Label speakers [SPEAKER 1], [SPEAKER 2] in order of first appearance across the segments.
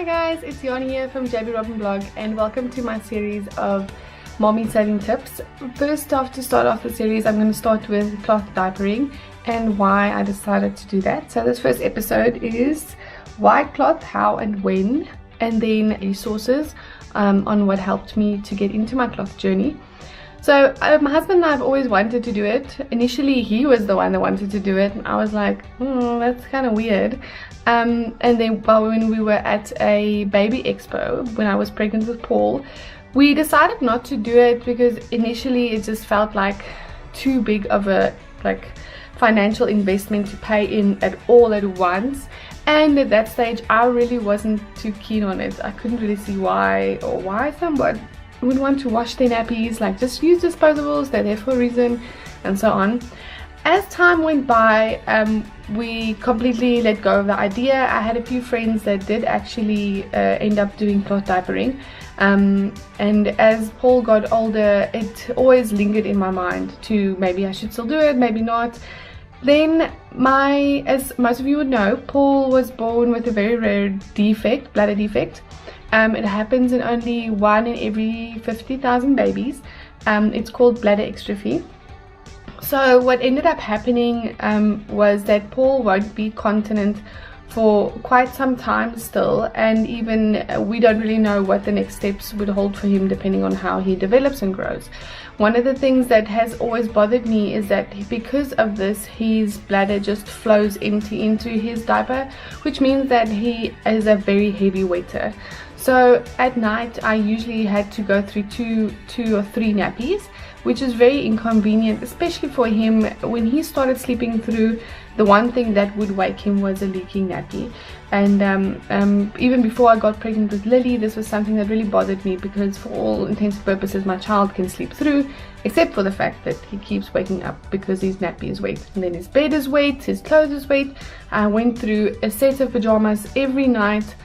[SPEAKER 1] guys, it's Yoni here from JB Robin Blog and welcome to my series of mommy saving tips. First off, to start off the series, I'm going to start with cloth diapering and why I decided to do that. So this first episode is why cloth, how and when, and then resources on what helped me to get into my cloth journey. So my husband and I have always wanted to do it. Initially he was the one that wanted to do it and I was like, that's kind of weird. And then when we were at a baby expo when I was pregnant with Paul, we decided not to do it because initially it just felt like too big of a financial investment to pay in at all at once. And at that stage I really wasn't too keen on it. I couldn't really see why someone would want to wash their nappies. Like, just use disposables, they're there for a reason, and so on. As time went by, we completely let go of the idea. I had a few friends that did actually end up doing cloth diapering, and as Paul got older it always lingered in my mind to maybe I should still do it, maybe not. Then as most of you would know, Paul was born with a very rare defect, bladder defect. It happens in only 1 in every 50,000 babies. It's called bladder exstrophy. So what ended up happening was that Paul won't be continent for quite some time still, and even we don't really know what the next steps would hold for him depending on how he develops and grows. One of the things that has always bothered me is that because of this, his bladder just flows empty into his diaper, which means that he is a very heavy weighter. So at night I usually had to go through two or three nappies, which is very inconvenient, especially for him. When he started sleeping through, the one thing that would wake him was a leaking nappy. And even before I got pregnant with Lily, this was something that really bothered me because for all intents and purposes my child can sleep through, except for the fact that he keeps waking up because his nappy is wet, and then his bed is wet, his clothes is wet. I went through a set of pajamas every night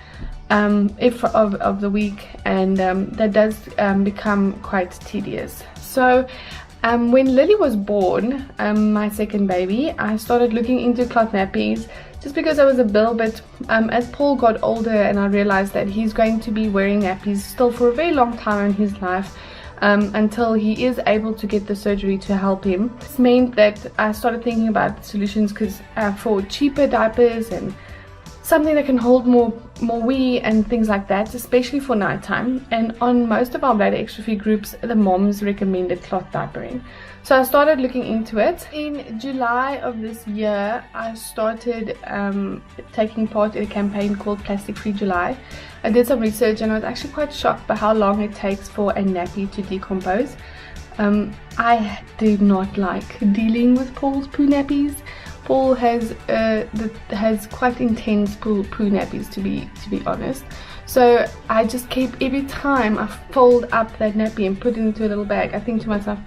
[SPEAKER 1] of the week, and that does become quite tedious. So when Lily was born, my second baby, I started looking into cloth nappies just because I was a little bit, as Paul got older and I realized that he's going to be wearing nappies still for a very long time in his life, until he is able to get the surgery to help him. This meant that I started thinking about solutions for cheaper diapers and something that can hold more wee and things like that, especially for nighttime. And on most of our bladder exstrophy groups, the moms recommended cloth diapering. So I started looking into it. In July of this year, I started taking part in a campaign called Plastic Free July. I did some research and I was actually quite shocked by how long it takes for a nappy to decompose. I do not like dealing with Paul's poo nappies. Paul has quite intense poo nappies, to be honest. So I just keep, every time I fold up that nappy and put it into a little bag, I think to myself,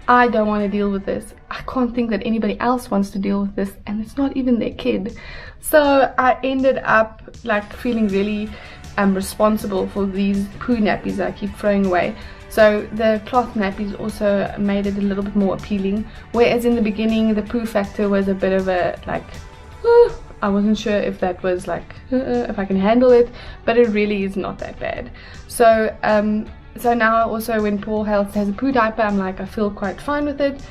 [SPEAKER 1] I don't want to deal with this. I can't think that anybody else wants to deal with this, and it's not even their kid. So I ended up feeling really responsible for these poo nappies that I keep throwing away. So the cloth nappies also made it a little bit more appealing, whereas in the beginning the poo factor was a bit of a I wasn't sure if that was if I can handle it, but it really is not that bad. So so now also when Paul has a poo diaper, I'm like, I feel quite fine with it.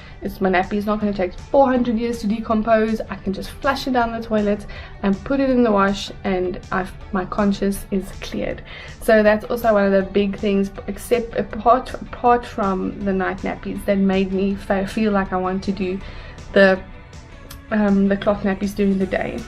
[SPEAKER 1] My nappy is not going to take 400 years to decompose. I can just flush it down the toilet and put it in the wash, and my conscience is cleared. So that's also one of the big things, except apart from the night nappies, that made me feel like I want to do the cloth nappies during the day.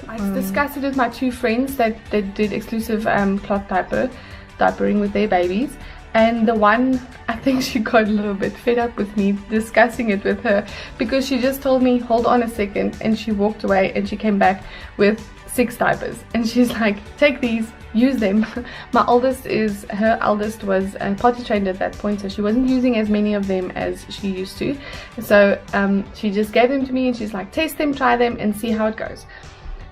[SPEAKER 1] I discussed it with my two friends that did exclusive cloth diapering with their babies. And the one, I think she got a little bit fed up with me discussing it with her, because she just told me, hold on a second, and she walked away and she came back with 6 diapers and she's like, take these, use them. Her eldest was potty trained at that point, so she wasn't using as many of them as she used to. So she just gave them to me and she's like, test them, try them and see how it goes.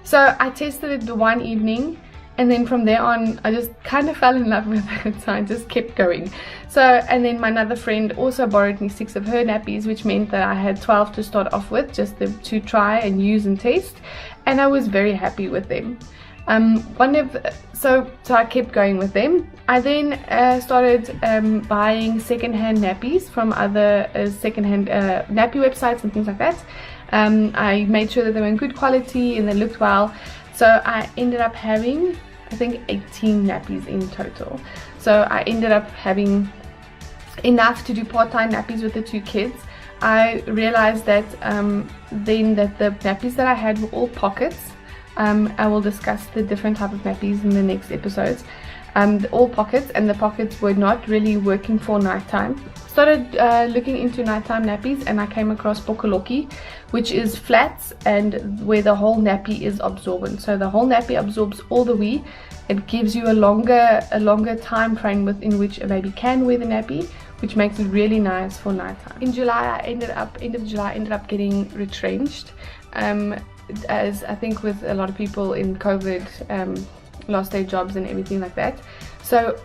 [SPEAKER 1] So I tested it the one evening, and then from there on I just kind of fell in love with it, so I just kept going. So, and then my another friend also borrowed me 6 of her nappies, which meant that I had 12 to start off with, just to try and use and test, and I was very happy with them. So I kept going with them. I then started buying secondhand nappies from other secondhand nappy websites and things like that. I made sure that they were in good quality and they looked well. So I ended up having, I think, 18 nappies in total. So I ended up having enough to do part-time nappies with the 2 kids. I realized that then that the nappies that I had were all pockets. I will discuss the different type of nappies in the next episodes. All pockets, and the pockets were not really working for nighttime. Started looking into nighttime nappies, and I came across Pokoloki, which is flats and where the whole nappy is absorbent. So the whole nappy absorbs all the wee. It gives you a longer time frame within which a baby can wear the nappy, which makes it really nice for nighttime. In July, end of July, I ended up getting retrenched. As I think with a lot of people in COVID, lost their jobs and everything like that. So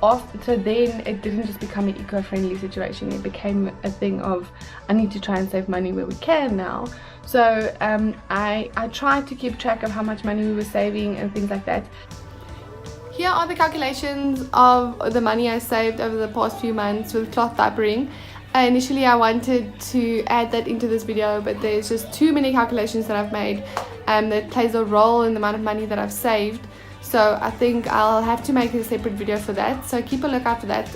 [SPEAKER 1] then it didn't just become an eco-friendly situation. It became a thing of, I need to try and save money where we can now. So I tried to keep track of how much money we were saving and things like that. Here are the calculations of the money I saved over the past few months with cloth diapering. Initially I wanted to add that into this video, but there's just too many calculations that I've made that plays a role in the amount of money that I've saved. So I think I'll have to make a separate video for that. So keep a lookout for that.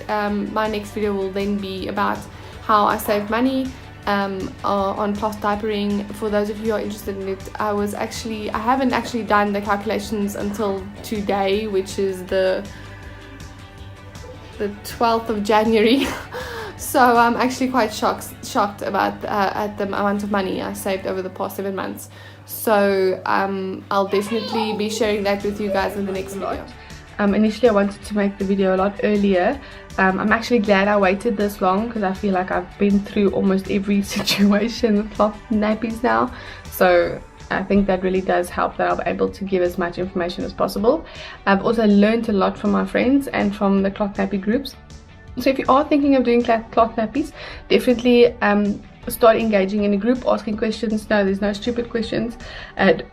[SPEAKER 1] My next video will then be about how I saved money on cloth diapering. For those of you who are interested in it, I haven't actually done the calculations until today, which is the 12th of January. So I'm actually quite shocked about at the amount of money I saved over the past 7 months. So I'll definitely be sharing that with you guys in the next video. Initially I wanted to make the video a lot earlier. I'm actually glad I waited this long, because I feel like I've been through almost every situation with cloth nappies now. So I think that really does help that I'm able to give as much information as possible. I've also learned a lot from my friends and from the cloth nappy groups. So if you are thinking of doing cloth nappies, definitely start engaging in a group, asking questions. No, there's no stupid questions. And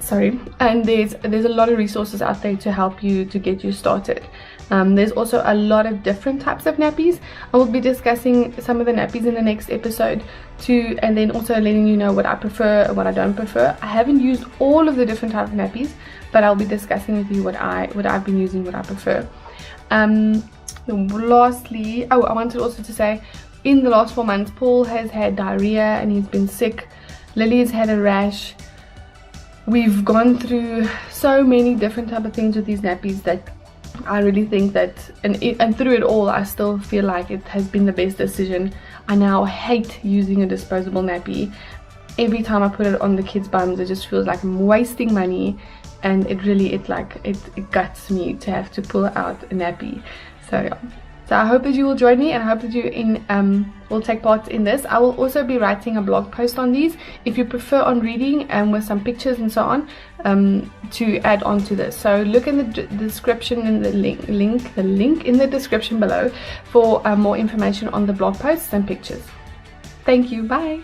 [SPEAKER 1] there's a lot of resources out there to help you, to get you started. There's also a lot of different types of nappies. I will be discussing some of the nappies in the next episode too, and then also letting you know what I prefer and what I don't prefer. I haven't used all of the different types of nappies, but I'll be discussing with you what I've been using, what I prefer. Lastly, I wanted also to say, in the last 4 months, Paul has had diarrhea and he's been sick. Lily's had a rash. We've gone through so many different type of things with these nappies that I really think that, and through it all, I still feel like it has been the best decision. I now hate using a disposable nappy. Every time I put it on the kids' bums, it just feels like I'm wasting money, and it guts me to have to pull out a nappy. So yeah. So I hope that you will join me, and I hope that you will take part in this. I will also be writing a blog post on these if you prefer on reading, and with some pictures and so on, to add on to this. So look in the description, in the link in the description below for more information on the blog posts and pictures. Thank you. Bye.